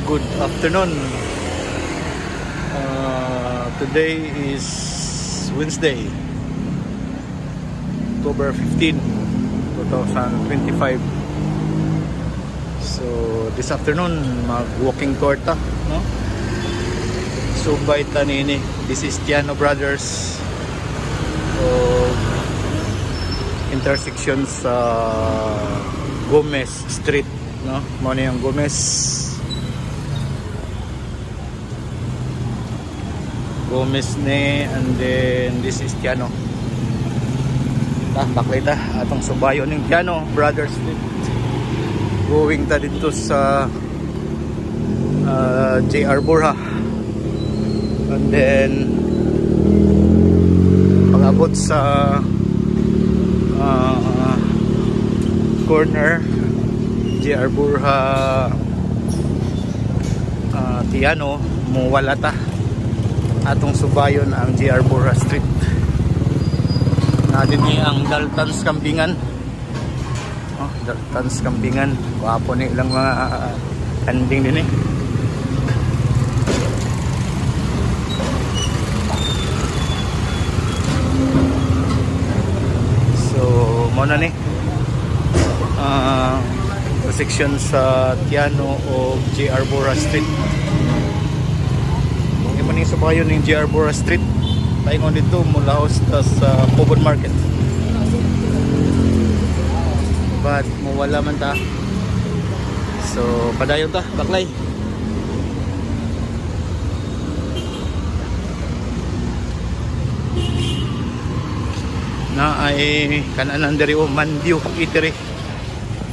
Good afternoon. Today is Wednesday, October 15, 2025. So this afternoon mag-walking tour ta, no? So by tanini, this is Tiano Brothers. So intersection sa Gomez Street, no? Mo na yung Gomez ni, and then this is Tiano. Baklay ta atong subayon ng Tiano Brothers Street. Going ta dito sa JR Borja, and then pag-abot sa corner JR Borja Tiano, muwala ta atong subayon ang JR Borja Street. Natin ni ang Dalton's Kambingan. Oh, Dalton's Kambingan. Wapo ni ilang mga kanding din eh. So, muna ni section sa Tiano o JR Borja Street. Maning subayon ng JR Borja Street. Tayo dito mula sa Pobon Market. But mawala man ta. So padayon ta, baklay. Na ay kanan diri o Manview Eatery.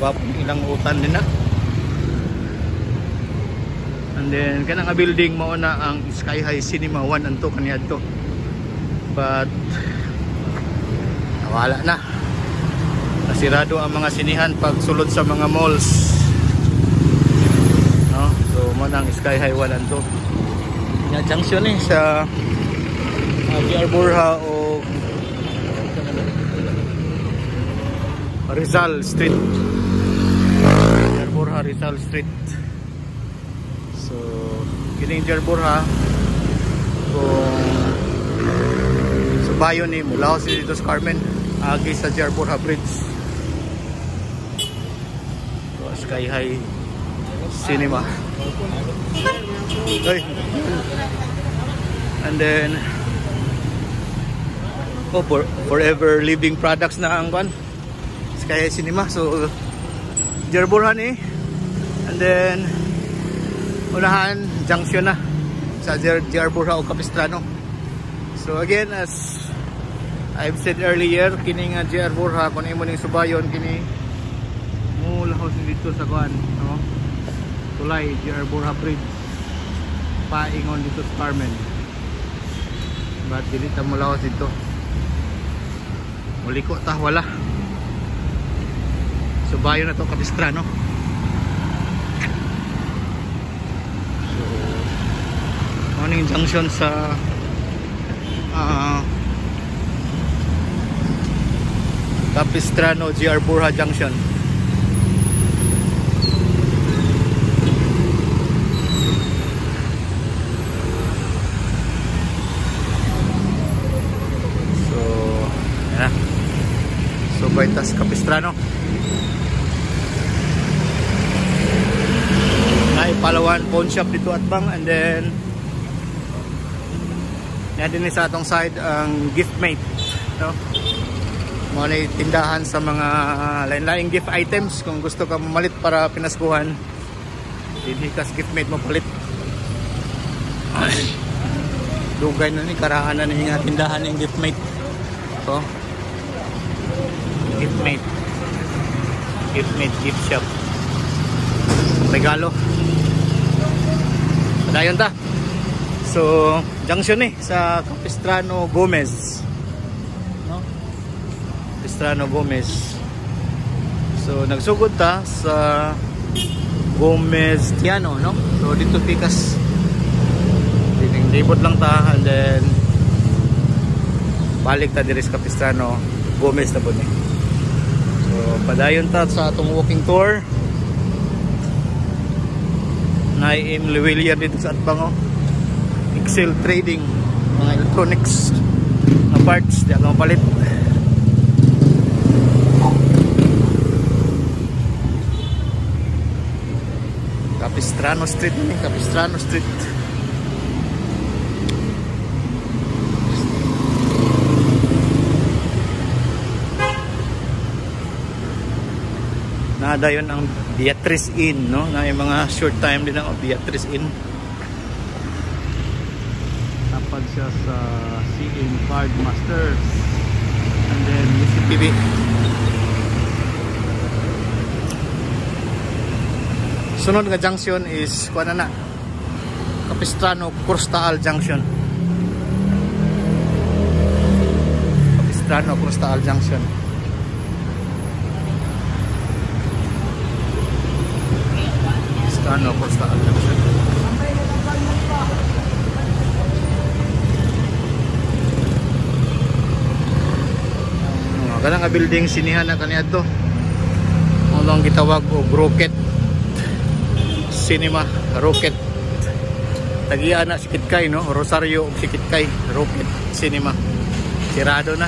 Wapong ilang utan din na. And then kanang building mao na ang Sky High Cinema 1 and 2 kaniadto. But nawala na. Nasirado ang mga sinihan pag sulod sa mga malls. No? So mao na ang Sky High 1 and 2. Nya junction ni sa JR Borja o Rizal Street. JR Borja Rizal Street. So, kining JR Borja kung subayon ni mula si dito sa Carmen agi sa JR Borja Bridge. So, Sky High Cinema. Okay. And then Forever Living Products na ang kwan, Sky High Cinema. So, JR Borja ni. And then unahan junction na sa JR Borja o Capistrano. So again, as I've said earlier, kini nga JR Borja kung imo ning subayon kini mula house dito sa kuan, no? Tulay JR Borja Bridge paingon dito sa Carmen. But dili ta mula house dito. Muliko ta wala. Subayon na to Capistrano. Morning junction sa Capistrano JR Borja Junction. So yan. So bytas Capistrano. May Palawan pawn shop dito at bang, and then yan din sa atong side ang Giftmate, no? Mga tindahan sa mga lain-laing gift items. Kung gusto ka mamalit para pinaskuhan, hindi kas Giftmate mo palit. Dugay na ni karaan na ni nga tindahan ng Giftmate. So Giftmate gift shop, regalo. Padayon ta. So, junction eh sa Capistrano Gomez. No? Capistrano Gomez. So, nagsugod ta sa Gomez Tiano, no? So, dito pikas. Libot lang ta, and then balik ta diri sa Capistrano Gomez na po ni. So, padayon ta sa atong walking tour. Na IM Lewilian dito sa Atbango. Excel Trading, mga electronics na parts, di ako mapalit. Capistrano Street ini, Capistrano Street. Nada yun ang Beatrice Inn, no? Na yung mga short time din ang Beatrice Inn. Tapad siya sa CM Card Masters. And then UCPB. Sunod nga junction is kuan na Capistrano Cruztaal Junction. Capistrano Cruztaal Junction. Capistrano Cruztaal Junction. Kana nga building sinihan na kaniadto. Ang gitawag og Rocket Cinema, Rocket. Tagiya na Sikitkay, no? Rosario ug Sikitkay, Rocket Cinema. Sirado na.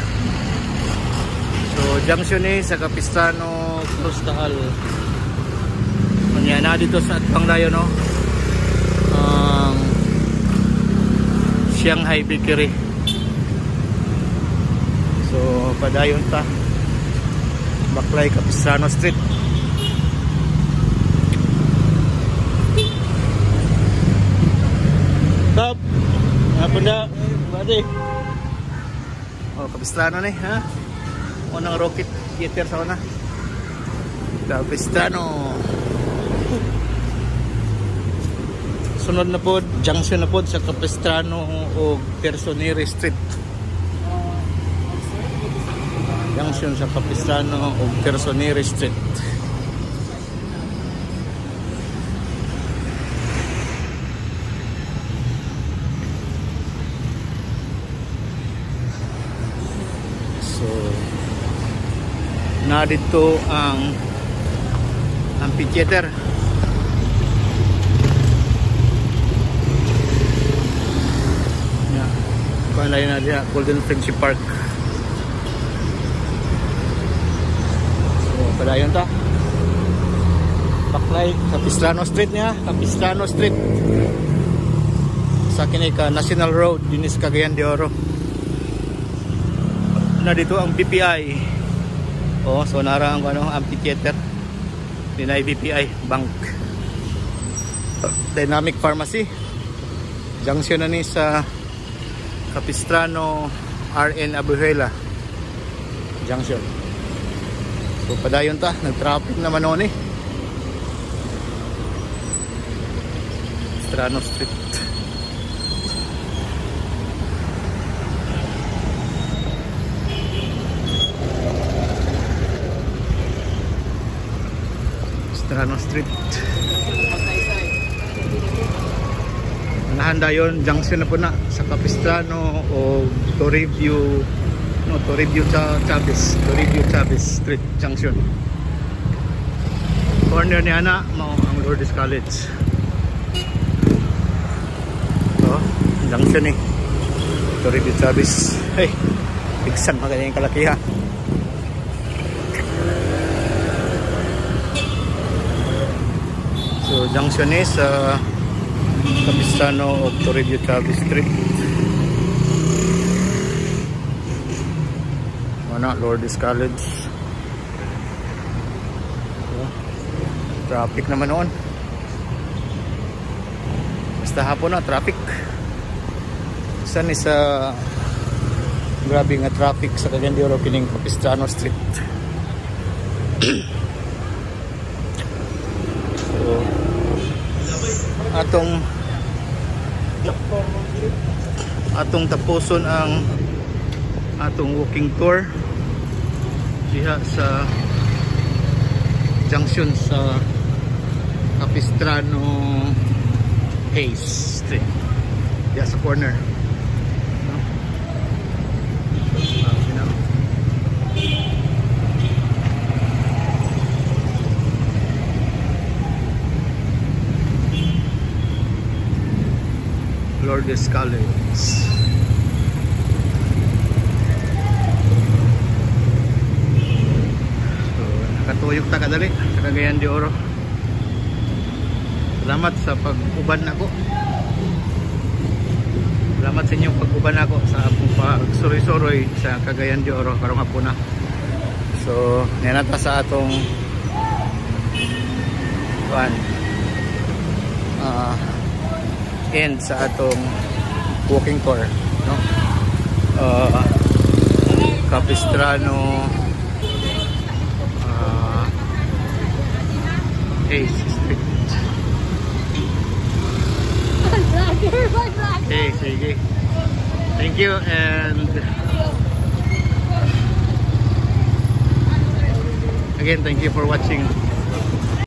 So junction ni sa Capistrano Cruztaal. Nya na dito sa Atbang dayo, no? Shanghai Bakery. So padayon ta. Baklay Capistrano Street. Stop. Apa na? Bade. Oh, Capistrano ni, ha? Unang Rocket Theater sa una. Capistrano. Sunod na po, junction na po sa Capistrano o Personere Street. Junction sa Capistrano o Personere Street. So, na dito ang amphitheater. Panay na diya, Golden Friendship Park. So, padayon ta. Baklay, Capistrano Street niya, Capistrano Street. Sa kini ka National Road, dinis Cagayan de Oro. Na dito ang BPI. Oh, so nara ang ano, amphitheater. Dinay BPI Bank. Dynamic Pharmacy. Junction na ni sa Capistrano RN Abuela Junction. So padayon ta, nag-traffic naman noon eh. Capistrano Street. Capistrano Street. Nahanda yon, junction na po na sa Capistrano o Toribio, no, Toribio Chavez, Toribio Chavez Street Junction. Corner ni ana mao ang Lourdes College. So, junction ni Toribio Chavez. Hey, bigsan maganda yung kalakiha. So, junction ni sa Capistrano o Toribio Chavez Street. Mana Lourdes College. So, traffic naman noon. Basta hapon na traffic. Saan ni sa grabe nga traffic sa Cagayan de Oro kining Capistrano Street. So atong tapuson ang atong walking tour diha sa junction sa Capistrano Hayes Street diha sa corner. Lourdes College. So, nakatuyok ta kadali sa Cagayan de Oro. Salamat sa pag-uban ako. Salamat sa inyong pag-uban ako sa akong pag-suroy-suroy sa Cagayan de Oro karong hapon na. So, nanata sa atong end sa atong walking tour, no? Capistrano Street. Okay, sige. Thank you and again, thank you for watching.